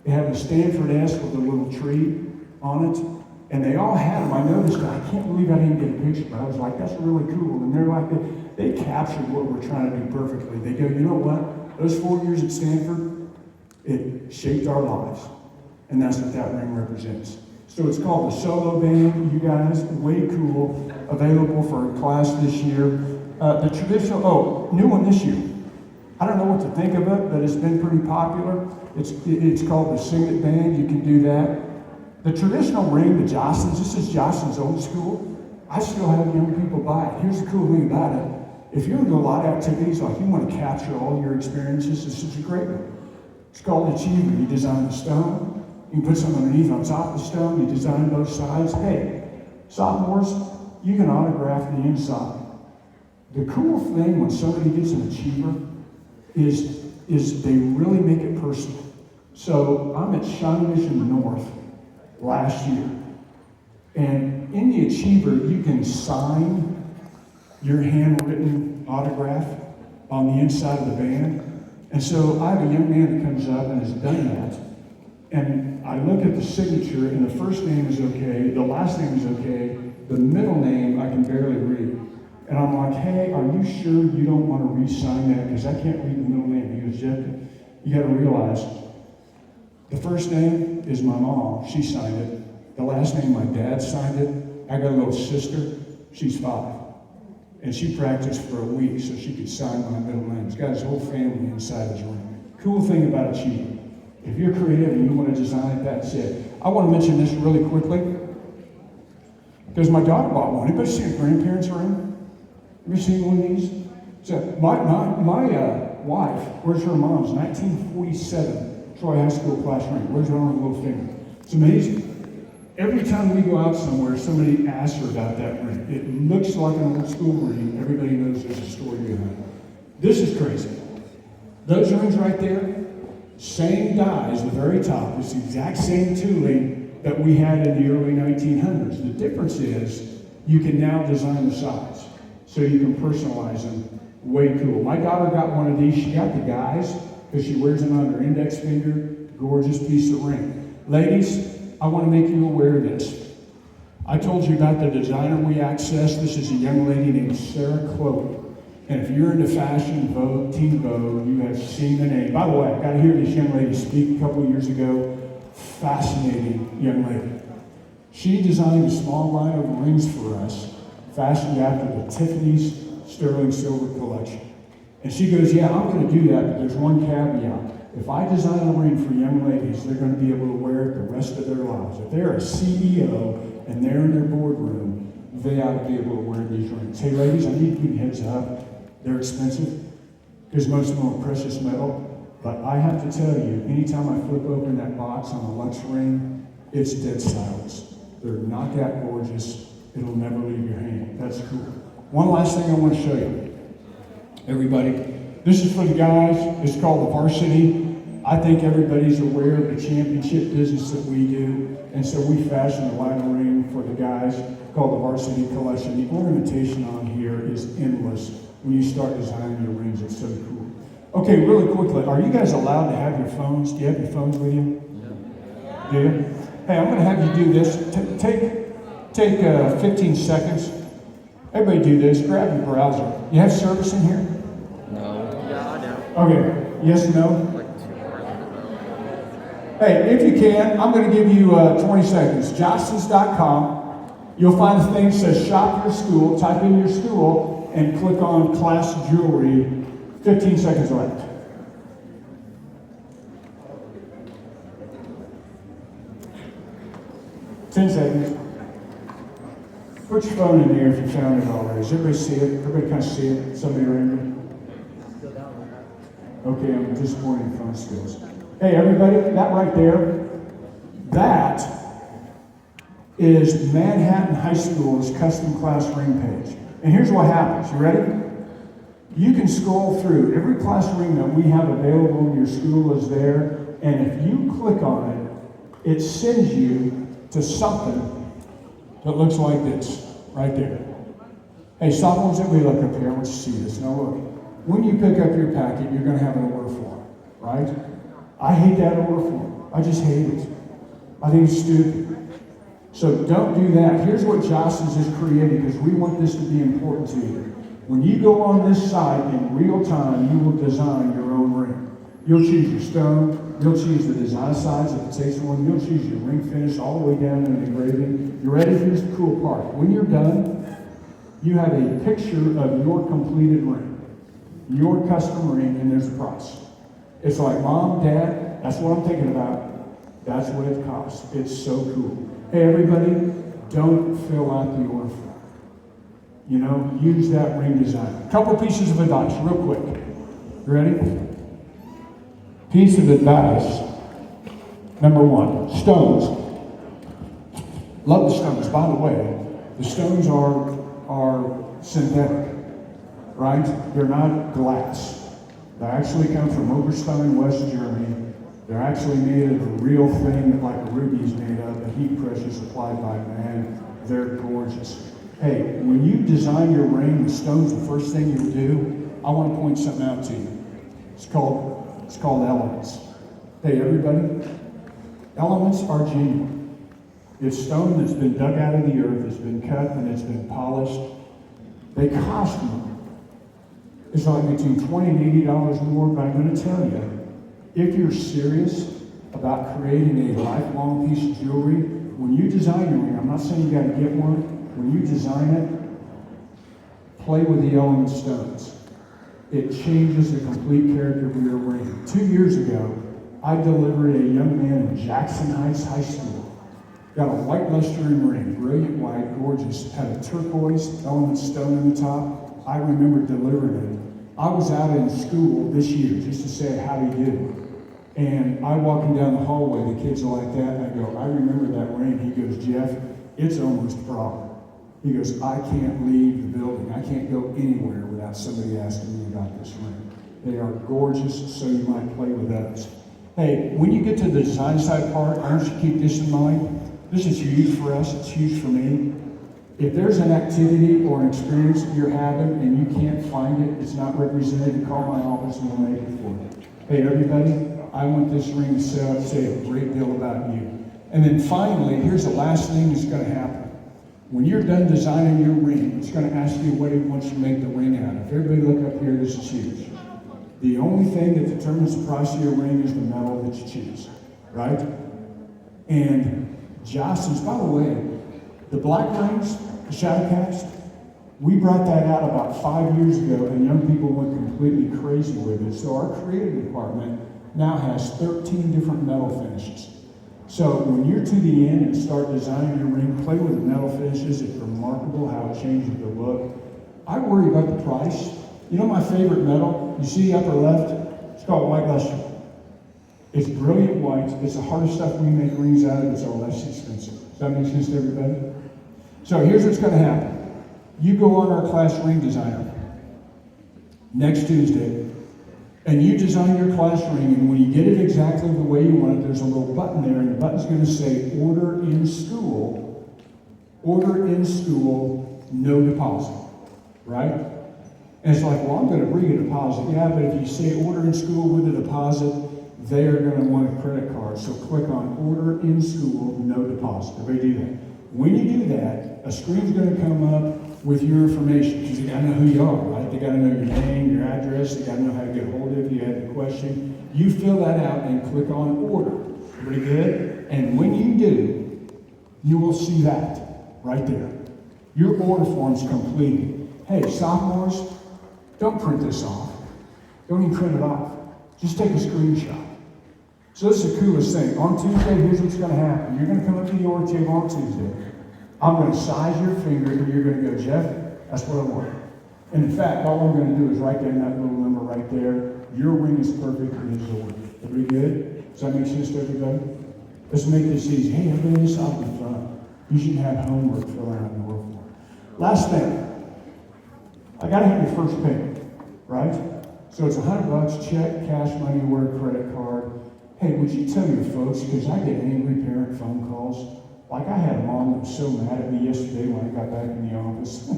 They have the Stanford-esque with a little tree on it. And they all had them. I noticed, I can't believe I didn't get a picture, but I was like, that's really cool. And they're like, they captured what we're trying to do perfectly. They go, you know what? Those 4 years at Stanford, it shaped our lives. And that's what that ring represents. So it's called the Solo Band, you guys, way cool. Available for a class this year. The traditional, new one this year. I don't know what to think of it, but it's been pretty popular. It's called the Sing It Band. You can do that. The traditional ring, the Jostens, this is Jostens old school. I still have young people buy it. Here's the cool thing about it. If you're into a lot of activities, like you want to capture all your experiences, this is a great one. It's called Achiever. You design the stone. You can put something underneath on top of the stone. You design both sides. Hey, sophomores, you can autograph the inside. The cool thing when somebody gets an Achiever is they really make it personal. So I'm at Shawnee Mission North last year. And in the Achiever, you can sign your handwritten autograph on the inside of the band. And so I have a young man that comes up and has done that. And I look at the signature, and the first name is okay, the last name is okay, the middle name I can barely read. And I'm like, hey, are you sure you don't want to re-sign that? Because I can't read the middle name. He goes, Jeff, you got to realize, the first name is my mom. She signed it. The last name, my dad signed it. I got a little sister. She's 5. And she practiced for a week so she could sign my middle name. He's got his whole family inside his ring. Cool thing about Achiever. If you're creative and you want to design it, that's it. I want to mention this really quickly. Because my daughter bought one. Anybody see a grandparents' ring? Ever seen one of these? So my wife, where's her mom's? 1947. Troy High School class ring. Where's her on her little finger? It's amazing. Every time we go out somewhere, somebody asks her about that ring. It looks like an old school ring. Everybody knows there's a story behind it. This is crazy. Those rings right there, same dies, the very top. It's the exact same tooling that we had in the early 1900s. The difference is you can now design the size. So you can personalize them. Way cool. My daughter got one of these. She got the guys because she wears them on her index finger. Gorgeous piece of ring. Ladies, I want to make you aware of this. I told you about the designer we accessed. This is a young lady named Sarah Chloe. And if you're into fashion, Vogue, Teen Vogue, you have seen the name. By the way, I got to hear this young lady speak a couple of years ago. Fascinating young lady. She designed a small line of rings for us, fashioned after the Tiffany's sterling silver collection. And she goes, yeah, I'm going to do that, but there's one caveat. If I design a ring for young ladies, they're going to be able to wear it the rest of their lives. If they're a CEO and they're in their boardroom, they ought to be able to wear these rings. Hey, ladies, I need to give you a heads up. They're expensive because most of them are precious metal. But I have to tell you, anytime I flip open that box on a Lux ring, it's dead silence. They're not that gorgeous. It'll never leave your hand. That's cool. One last thing I want to show you. Everybody, this is for the guys. It's called the Varsity. I think everybody's aware of the championship business that we do. And so we fashion a line of ring for the guys called the Varsity Collection. The ornamentation on here is endless. When you start designing your rings, it's so cool. Okay, really quickly, are you guys allowed to have your phones? Do you have your phones with you? Yeah. Do you? Hey, I'm going to have you do this. Take 15 seconds. Everybody do this. Grab your browser. You have service in here? No. Yeah, I do. Okay. Yes, no? Like 2 hours ago. Hey, if you can, I'm going to give you 20 seconds. Jostens.com. You'll find a thing that says shop your school. Type in your school and click on class jewelry. 15 seconds left. Ten seconds. Put your phone in there if you found it already. Does everybody see it? Everybody kind of see it? Somebody around me? Okay, I'm disappointed in phone skills. Hey, everybody, that right there, that is Manhattan High School's custom class ring page. And here's what happens. You ready? You can scroll through. Every class ring that we have available in your school is there. And if you click on it, it sends you to something that looks like this, right there. Hey, sophomores, everybody look up here. I want you to see this. Now look, when you pick up your packet, you're going to have an order form, right? I hate that order form. I just hate it. I think it's stupid. So don't do that. Here's what Jostens has created, because we want this to be important to you. When you go on this site in real time, you will design your own ring. You'll choose your stone. You'll choose the design size if it takes one. You'll choose your ring finish all the way down to the engraving. You ready? Here's the cool part. When you're done, you have a picture of your completed ring, your custom ring, and there's a price. It's like, Mom, Dad, that's what I'm thinking about. That's what it costs. It's so cool. Hey, everybody, don't fill out the order form. You know, use that ring design. A couple pieces of advice, real quick. You ready? Piece of advice. Number one, stones. Love the stones. By the way, the stones are synthetic, right? They're not glass. They actually come from Oberstein, West Germany. They're actually made of a real thing that like a ruby is made of. The heat pressure is applied by man. They're gorgeous. Hey, when you design your ring with stones, the first thing you'll do, I want to point something out to you. It's called elements. Hey, everybody, elements are genuine. It's stone that's been dug out of the earth, it's been cut, and it's been polished. They cost more. It's like between $20 and $80 more, but I'm going to tell you, if you're serious about creating a lifelong piece of jewelry, when you design your ring, I'm not saying you got to get one, when you design it, play with the element stones. It changes the complete character of your ring. 2 years ago, I delivered a young man in Jackson Heights High School. Got a white lustering ring, brilliant white, gorgeous, had a turquoise element stone in the top. I remember delivering it. I was out in school this year just to say how do you do. And I walking down the hallway, the kids are like that, and I go, I remember that ring. He goes, Jeff, it's almost a problem. He goes, I can't leave the building. I can't go anywhere without somebody asking me about this ring. They are gorgeous, so you might play with those. Hey, when you get to the design side part, I want you to keep this in mind. This is huge for us. It's huge for me. If there's an activity or an experience that you're having and you can't find it, it's not represented, call my office and we'll make it for you. Hey, everybody, I want this ring to say a great deal about you. And then finally, here's the last thing that's going to happen. When you're done designing your ring, it's going to ask you what it wants you to make the ring out of. Everybody look up here, this is huge. The only thing that determines the price of your ring is the metal that you choose, right? And Jostens, by the way, the black rings, the shadow cast, we brought that out about 5 years ago and young people went completely crazy with it. So our creative department now has 13 different metal finishes. So when you're to the end and start designing your ring, play with the metal finishes. It's remarkable how it changes the look. I worry about the price. You know my favorite metal? You see the upper left? It's called white luster. It's brilliant white. It's the hardest stuff we make rings out of. It's our less expensive. Does that make sense to everybody? So here's what's going to happen. You go on our class ring designer next Tuesday, and you design your class ring, and when you get it exactly the way you want it, there's a little button there, and the button's going to say, order in school, no deposit, right? And it's like, well, I'm going to bring a deposit. Yeah, but if you say order in school with a deposit, they are going to want a credit card. So click on order in school, no deposit. Everybody do that. When you do that, a screen's going to come up with your information, because they got to know who you are, right? They got to know your name, your address, they got to know how to get a hold of you, had a question. You fill that out and click on order. Pretty good? And when you do, you will see that right there. Your order form's completed. Hey, sophomores, don't print this off. Don't even print it off. Just take a screenshot. So this is the coolest thing. On Tuesday, here's what's going to happen. You're going to come up to the order table on Tuesday. I'm going to size your finger, and you're going to go, Jeff, that's what I want. And in fact, all I'm going to do is write down that little number right there. Your ring is perfect in his order. Everybody good? Does that make sense to everybody? Let's make this easy. Hey, everybody, this ought to be fun. You should have homework fill out in the order form. Last thing. I got to have your first payment, right? So it's $100, check, cash, money order, credit card. Hey, would you tell your folks, because I get angry parent phone calls. Like I had a mom that was so mad at me yesterday when I got back in the office.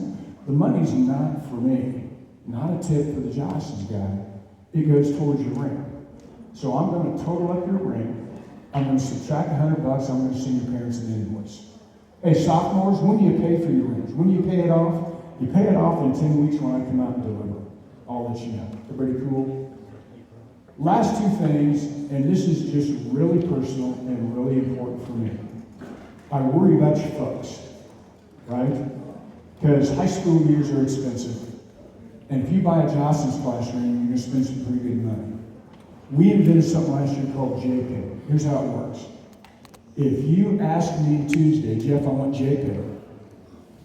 The money's not for me, not a tip for the Jostens guy. It goes towards your ring. So I'm going to total up your ring, I'm gonna subtract $100, I'm gonna send your parents an invoice. Hey, sophomores, when do you pay for your rings? When do you pay it off? You pay it off in 10 weeks when I come out and deliver. I'll let you know. Everybody cool? Last two things, and this is just really personal and really important for me. I worry about you folks, right? Because high school years are expensive. And if you buy a Johnson's class ring, you're going to spend some pretty good money. We invented something last year called JPay. Here's how it works. If you ask me Tuesday, Jeff, I want JPay,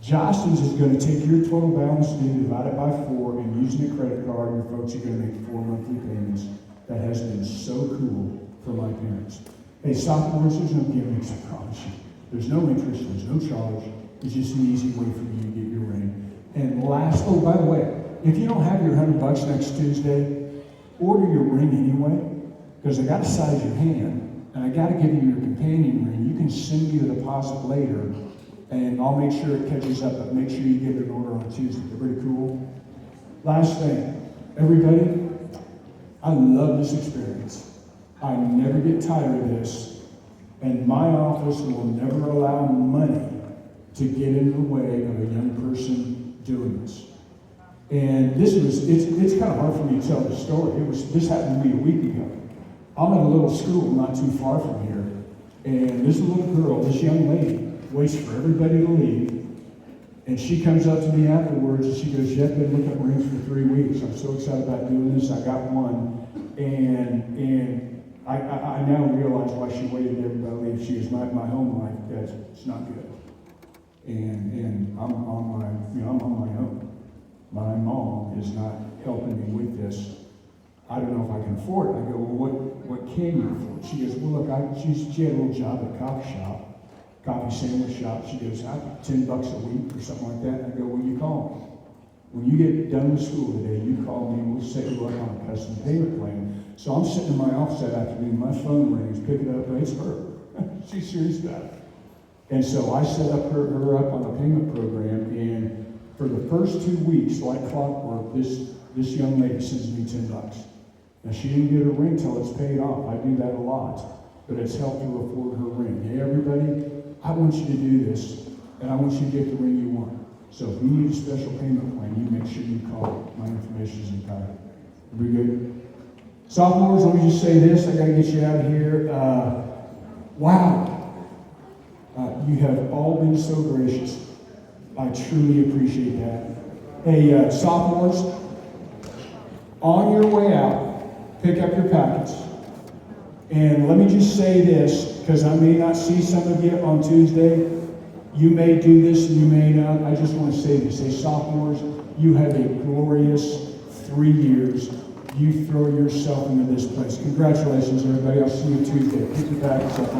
Johnson's is going to take your total balance due, divide it by 4, and using a credit card, your folks are going to make 4 monthly payments. That has been so cool for my parents. Hey, sophomores, there's no gimmicks, I promise you. There's no interest, there's no charge. It's just an easy way for you to get your ring. And last, oh, by the way, if you don't have your $100 next Tuesday, order your ring anyway, because I got to size your hand, and I got to give you your companion ring. You can send me the deposit later, and I'll make sure it catches up, but make sure you get an order on Tuesday. Pretty cool? Last thing, everybody, I love this experience. I never get tired of this, and my office will never allow money to get in the way of a young person doing this. And it's kind of hard for me to tell the story. This happened to me a week ago. I'm at a little school not too far from here, and this little girl, this young lady, waits for everybody to leave, and she comes up to me afterwards and she goes, Jeff, been looking at rings for 3 weeks. I'm so excited about doing this. I got one, and I now realize why she waited for everybody to leave. She goes, my home life, guys, it's not good, and I'm on my own. My mom is not helping me with this. I don't know if I can afford it. I go, well, what can you afford? She goes, well, look, she had a little job at a coffee sandwich shop. She goes, $10 a week or something like that. And I go, well, you call me. When you get done with school today, you call me and we'll set you up on a custom payment plan. So I'm sitting in my office that afternoon, my phone rings, pick it up, it's her. She's serious about it. And so I set up her up on a payment program, and for the first 2 weeks, like clockwork, this young lady sends me $10. Now, she didn't get her ring till it's paid off. I do that a lot, but it's helped her afford her ring. Hey, everybody, I want you to do this, and I want you to get the ring you want. So if you need a special payment plan, you make sure you call it. My information is in title. Are we good? Sophomores, let me just say this. I got to get you out of here. Wow. You have all been so gracious. I truly appreciate that. Hey, sophomores, on your way out, pick up your packets. And let me just say this, because I may not see some of you on Tuesday. You may do this and you may not. I just want to say this. Hey, sophomores, you have a glorious 3 years. You throw yourself into this place. Congratulations, everybody. I'll see you Tuesday. Pick your packets up.